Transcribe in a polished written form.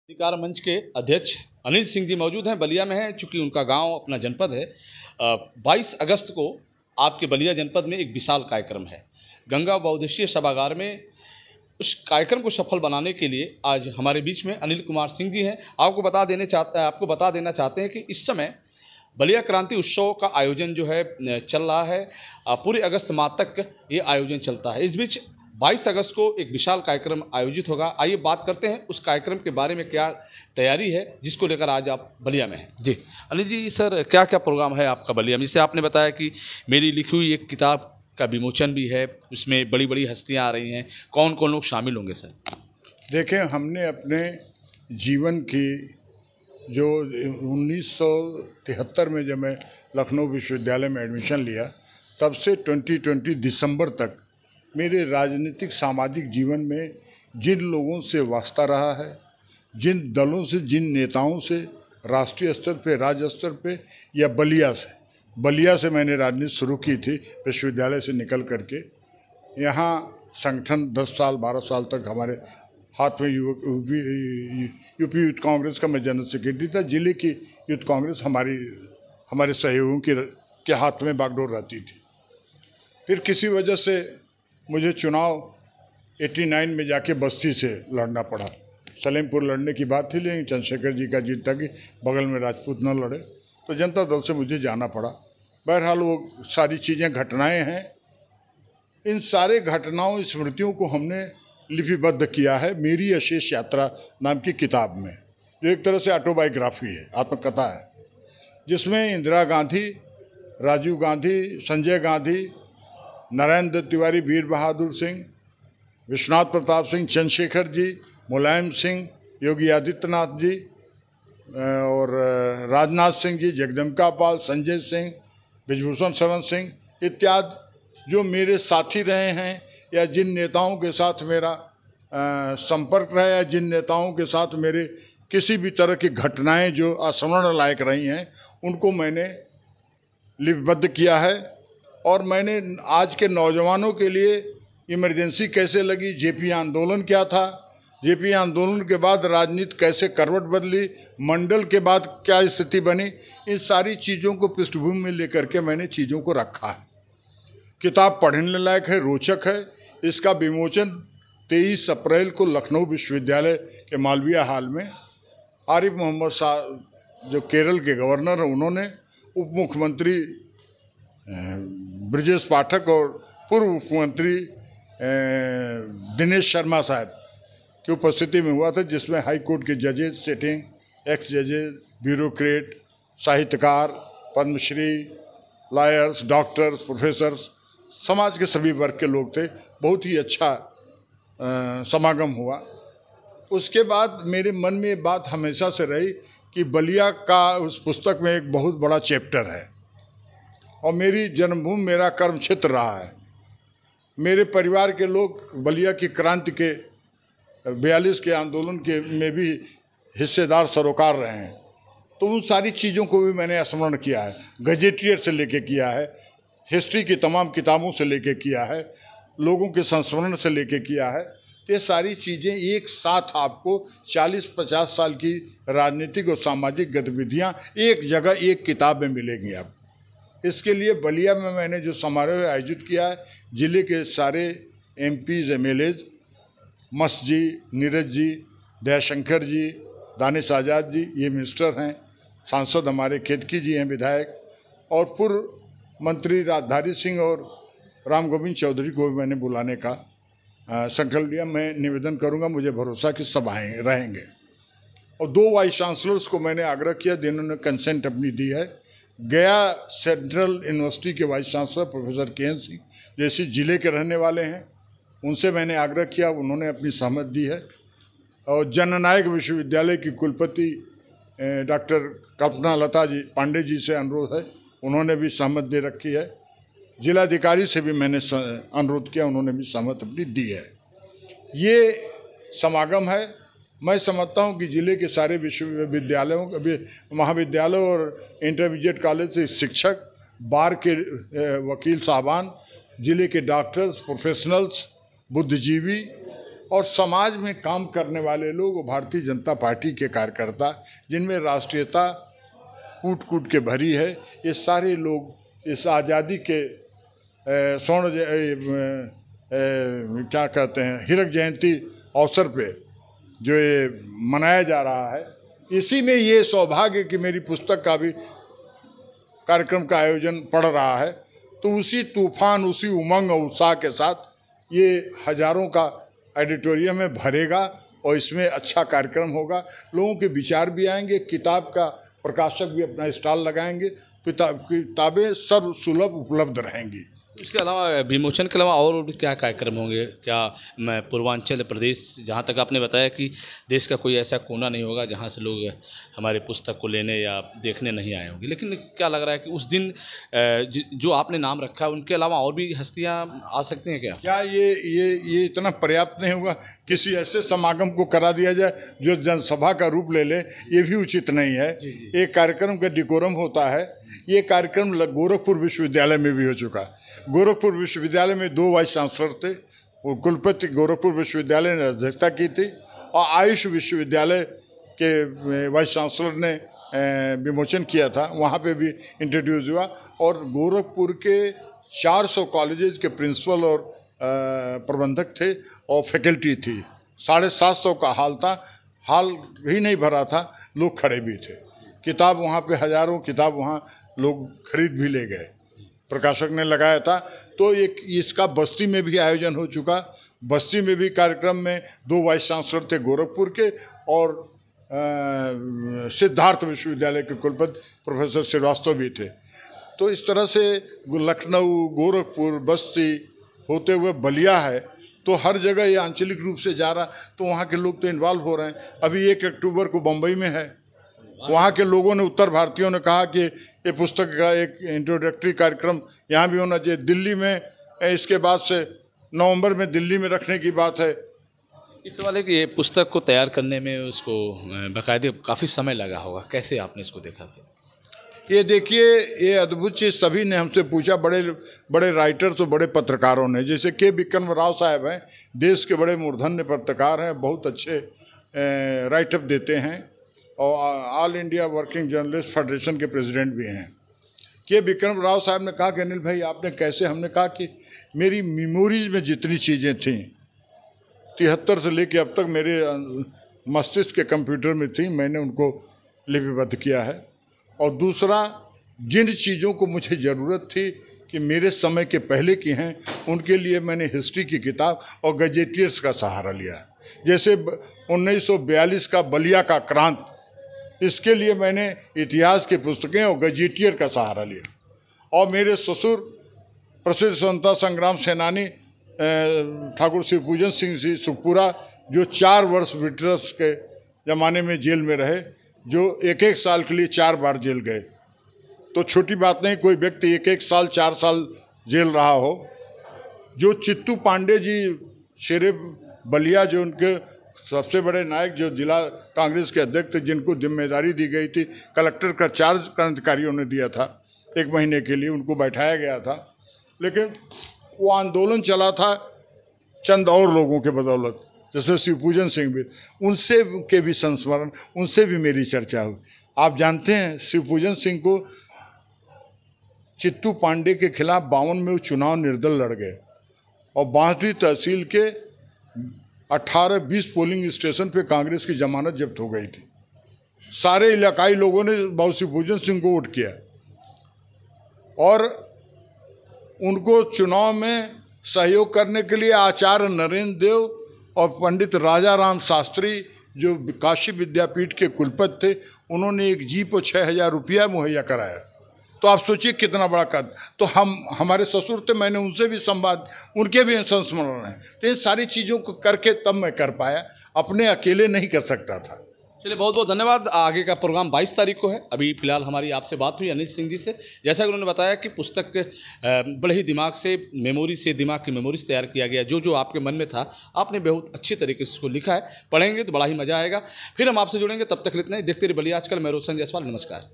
अधिकार मंच के अध्यक्ष अनिल सिंह जी मौजूद हैं, बलिया में हैं। चूंकि उनका गांव अपना जनपद है। 22 अगस्त को आपके बलिया जनपद में एक विशाल कार्यक्रम है गंगा बहुउद्देशीय सभागार में। उस कार्यक्रम को सफल बनाने के लिए आज हमारे बीच में अनिल कुमार सिंह जी हैं। आपको बता देना चाहते हैं कि इस समय बलिया क्रांति उत्सव का आयोजन जो है चल रहा है। पूरे अगस्त माह तक ये आयोजन चलता है। इस बीच 22 अगस्त को एक विशाल कार्यक्रम आयोजित होगा। आइए बात करते हैं उस कार्यक्रम के बारे में, क्या तैयारी है जिसको लेकर आज आप बलिया में हैं। जी अनिल जी, सर क्या क्या प्रोग्राम है आपका बलिया में? जैसे आपने बताया कि मेरी लिखी हुई एक किताब का विमोचन भी है, उसमें बड़ी बड़ी हस्तियां आ रही हैं। कौन कौन लोग शामिल होंगे सर? देखें, हमने अपने जीवन की जो 1973 में जब मैं लखनऊ विश्वविद्यालय में एडमिशन लिया, तब से 2020 दिसंबर तक मेरे राजनीतिक सामाजिक जीवन में जिन लोगों से वास्ता रहा है, जिन दलों से, जिन नेताओं से, राष्ट्रीय स्तर पे, राज्य स्तर पे या बलिया से मैंने राजनीति शुरू की थी विश्वविद्यालय से निकल करके। यहाँ संगठन 10 साल 12 साल तक हमारे हाथ में यूपी यूथ कांग्रेस का मैं जनरल सेक्रेटरी था। जिले की यूथ कांग्रेस हमारे सहयोगियों के हाथ में बागडोर रहती थी। फिर किसी वजह से मुझे चुनाव 89 में जाके बस्ती से लड़ना पड़ा। सलेमपुर लड़ने की बात थी, लेकिन चंद्रशेखर जी का जीत था कि बगल में राजपूत न लड़े, तो जनता दल से मुझे जाना पड़ा। बहरहाल वो सारी चीज़ें, घटनाएं हैं। इन सारे घटनाओं, स्मृतियों को हमने लिपिबद्ध किया है मेरी अशेष यात्रा नाम की किताब में, जो एक तरह से ऑटोबायोग्राफी है, आत्मकथा है, जिसमें इंदिरा गांधी, राजीव गांधी, संजय गांधी, नारायण दत्त तिवारी, वीर बहादुर सिंह, विश्वनाथ प्रताप सिंह, चंद्रशेखर जी, मुलायम सिंह, योगी आदित्यनाथ जी और राजनाथ सिंह जी, जगदम्बिका पाल, संजय सिंह, ब्रिजभूषण शरण सिंह इत्यादि जो मेरे साथी रहे हैं, या जिन नेताओं के साथ मेरा संपर्क रहा, या जिन नेताओं के साथ मेरे किसी भी तरह की घटनाएं जो अस्मरण लायक रही हैं, उनको मैंने लिपिबद्ध किया है। और मैंने आज के नौजवानों के लिए इमरजेंसी कैसे लगी, जेपी आंदोलन क्या था, जेपी आंदोलन के बाद राजनीति कैसे करवट बदली, मंडल के बाद क्या स्थिति बनी, इन सारी चीज़ों को पृष्ठभूमि में लेकर के मैंने चीज़ों को रखा है। किताब पढ़ने लायक है, रोचक है। इसका विमोचन 23 अप्रैल को लखनऊ विश्वविद्यालय के मालवीय हॉल में आरिफ मोहम्मद साहब, जो केरल के गवर्नर हैं, उन्होंने, उप मुख्यमंत्री ब्रजेश पाठक और पूर्व मुख्यमंत्री दिनेश शर्मा साहब की उपस्थिति में हुआ था, जिसमें हाई कोर्ट के जजेज, सिटिंग, एक्स जजेज, ब्यूरोक्रेट, साहित्यकार, पद्मश्री, लॉयर्स, डॉक्टर्स, प्रोफेसर्स, समाज के सभी वर्ग के लोग थे। बहुत ही अच्छा समागम हुआ। उसके बाद मेरे मन में ये बात हमेशा से रही कि बलिया का उस पुस्तक में एक बहुत बड़ा चैप्टर है, और मेरी जन्मभूमि, मेरा कर्म क्षेत्र रहा है। मेरे परिवार के लोग बलिया की क्रांति के 42 के आंदोलन के में भी हिस्सेदार सरोकार रहे हैं, तो उन सारी चीज़ों को भी मैंने स्मरण किया है। गजेटियर से लेके किया है, हिस्ट्री की तमाम किताबों से लेके किया है, लोगों के संस्मरण से लेके किया है। ये सारी चीज़ें एक साथ आपको 40-50 साल की राजनीतिक और सामाजिक गतिविधियाँ एक जगह, एक किताब में मिलेंगी आप। इसके लिए बलिया में मैंने जो समारोह आयोजित किया है, जिले के सारे MPs, MLAs, मस्त जी, नीरज जी, दयाशंकर जी, दानिश आज़ाद जी, ये मिनिस्टर हैं, सांसद हमारे केतकी जी हैं, विधायक, और पूर्व मंत्री राजधारी सिंह और राम गोविंद चौधरी को भी मैंने बुलाने का संकल्प लिया। मैं निवेदन करूंगा, मुझे भरोसा कि सब रहेंगे। और 2 वाइस चांसलर्स को मैंने आग्रह किया, जिन्होंने कंसेंट अपनी दी है। गया सेंट्रल यूनिवर्सिटी के vice chancellor professor KN Singh, जो इसी जिले के रहने वाले हैं, उनसे मैंने आग्रह किया, उन्होंने अपनी सहमति दी है। और जननायक विश्वविद्यालय की कुलपति डॉक्टर कल्पना लता जी पांडे जी से अनुरोध है, उन्होंने भी सहमति दे रखी है। जिलाधिकारी से भी मैंने अनुरोध किया, उन्होंने भी सहमति अपनी दी है। ये समागम है। मैं समझता हूँ कि जिले के सारे विश्वविद्यालयों, महाविद्यालयों और इंटरमीडिएट कॉलेज से शिक्षक, बार के वकील साहबान, जिले के डॉक्टर्स, प्रोफेशनल्स, बुद्धिजीवी और समाज में काम करने वाले लोग, भारतीय जनता पार्टी के कार्यकर्ता, जिनमें राष्ट्रीयता कूट कूट के भरी है, ये सारे लोग इस आज़ादी के स्वर्ण क्या कहते हैं हीरक जयंती अवसर पे जो ये मनाया जा रहा है, इसी में ये सौभाग्य कि मेरी पुस्तक का भी कार्यक्रम का आयोजन पड़ रहा है। तो उसी तूफान, उसी उमंग और उत्साह के साथ ये हजारों का ऑडिटोरियम में भरेगा और इसमें अच्छा कार्यक्रम होगा। लोगों के विचार भी आएंगे, किताब का प्रकाशक भी अपना स्टॉल लगाएंगे, किताबें सर्व सुलभ उपलब्ध रहेंगी। इसके अलावा विमोचन के अलावा और भी क्या कार्यक्रम होंगे? क्या मैं पूर्वांचल प्रदेश, जहाँ तक आपने बताया कि देश का कोई ऐसा कोना नहीं होगा जहाँ से लोग हमारे पुस्तक को लेने या देखने नहीं आए होंगे, लेकिन क्या लग रहा है कि उस दिन जो आपने नाम रखा है उनके अलावा और भी हस्तियाँ आ सकती हैं? क्या ये इतना पर्याप्त नहीं होगा? किसी ऐसे समागम को करा दिया जाए जो जनसभा का रूप ले ले, ये भी उचित नहीं है। एक कार्यक्रम का डिकोरम होता है। ये कार्यक्रम गोरखपुर विश्वविद्यालय में भी हो चुका। गोरखपुर विश्वविद्यालय में 2 वाइस चांसलर थे, और कुलपति गोरखपुर विश्वविद्यालय ने अध्यक्षता की थी, और आयुष विश्वविद्यालय के वाइस चांसलर ने विमोचन किया था, वहाँ पे भी इंट्रोड्यूस हुआ। और गोरखपुर के 400 कॉलेजेस के प्रिंसिपल और प्रबंधक थे और फैकल्टी थी। 750 का हाल था, हाल ही नहीं भरा था, लोग खड़े भी थे। किताब वहाँ पे हजारों किताब वहाँ लोग खरीद भी ले गए, प्रकाशक ने लगाया था। तो एक इसका बस्ती में भी आयोजन हो चुका। बस्ती में भी कार्यक्रम में 2 वाइस चांसलर थे गोरखपुर के, और सिद्धार्थ विश्वविद्यालय के कुलपति प्रोफेसर श्रीवास्तव भी थे। तो इस तरह से लखनऊ, गोरखपुर, बस्ती होते हुए बलिया है, तो हर जगह ये आंचलिक रूप से जा रहा, तो वहाँ के लोग तो इन्वॉल्व हो रहे हैं। अभी 1 अक्टूबर को बम्बई में है, वहाँ के लोगों ने, उत्तर भारतीयों ने कहा कि ये पुस्तक का एक इंट्रोडक्टरी कार्यक्रम यहाँ भी होना चाहिए। दिल्ली में इसके बाद से नवंबर में दिल्ली में रखने की बात है। एक सवाल है कि ये पुस्तक को तैयार करने में उसको बाकायदे काफ़ी समय लगा होगा, कैसे आपने इसको देखा? ये देखिए, ये अद्भुत चीज़ सभी ने हमसे पूछा, बड़े बड़े राइटर्स और बड़े पत्रकारों ने, जैसे के विक्रम राव साहब हैं, देश के बड़े मूर्धन्य पत्रकार हैं, बहुत अच्छे राइटअप देते हैं, और all India working journalist federation के प्रेसिडेंट भी हैं। के विक्रम राव साहब ने कहा कि अनिल भाई आपने कैसे? हमने कहा कि मेरी मेमोरीज में जितनी चीज़ें थीं 73 से लेके अब तक मेरे मस्तिष्क के कंप्यूटर में थी, मैंने उनको लिपिबद्ध किया है। और दूसरा, जिन चीज़ों को मुझे ज़रूरत थी कि मेरे समय के पहले की हैं, उनके लिए मैंने हिस्ट्री की किताब और गजेटियर्स का सहारा लिया। जैसे 1942 का बलिया का क्रांत, इसके लिए मैंने इतिहास की पुस्तकें और गजेटियर का सहारा लिया। और मेरे ससुर प्रसिद्ध स्वतंत्रता संग्राम सेनानी ठाकुर शिवपूजन सिंह जी सुखपुरा, जो 4 वर्ष ब्रिटिश के ज़माने में जेल में रहे, जो 1-1 साल के लिए 4 बार जेल गए। तो छोटी बात नहीं, कोई व्यक्ति 1-1 साल 4 साल जेल रहा हो। जो चित्तू पांडे जी शेरे बलिया, जो उनके सबसे बड़े नायक, जो जिला कांग्रेस के अध्यक्ष थे, जिनको जिम्मेदारी दी गई थी, कलेक्टर का चार्ज क्रांतिकारियों ने दिया था 1 महीने के लिए, उनको बैठाया गया था। लेकिन वो आंदोलन चला था चंद और लोगों के बदौलत, जैसे शिवपूजन सिंह भी, उनसे के भी संस्मरण, उनसे भी मेरी चर्चा हुई। आप जानते हैं शिवपूजन सिंह को चित्तू पांडे के खिलाफ 52 में वो चुनाव निर्दल लड़ गए, और बांसडी तहसील के 18-20 पोलिंग स्टेशन पे कांग्रेस की जमानत जब्त हो गई थी। सारे इलाकाई लोगों ने बाबू शिवपूजन सिंह को वोट किया, और उनको चुनाव में सहयोग करने के लिए आचार्य नरेंद्र देव और पंडित राजा राम शास्त्री, जो काशी विद्यापीठ के कुलपति थे, उन्होंने एक जीप और 6,000 रुपया मुहैया कराया। तो आप सोचिए कितना बड़ा कद। तो हमारे ससुर थे, मैंने उनसे भी संवाद, उनके भी संस्मरण हैं। तो इन सारी चीज़ों को करके तब मैं कर पाया, अपने अकेले नहीं कर सकता था। चलिए, बहुत बहुत धन्यवाद। आगे का प्रोग्राम 22 तारीख को है। अभी फिलहाल हमारी आपसे बात हुई अनिल सिंह जी से। जैसा कि उन्होंने बताया कि पुस्तक बड़े ही दिमाग से, मेमोरी से, दिमाग की मेमोरी से तैयार किया गया। जो जो आपके मन में था, आपने बहुत अच्छी तरीके से इसको लिखा है। पढ़ेंगे तो बड़ा ही मज़ा आएगा। फिर हम आपसे जुड़ेंगे, तब तक इतना ही। देखते रहिए बलिया आजकल। मैं रोशन जायसवाल, नमस्कार।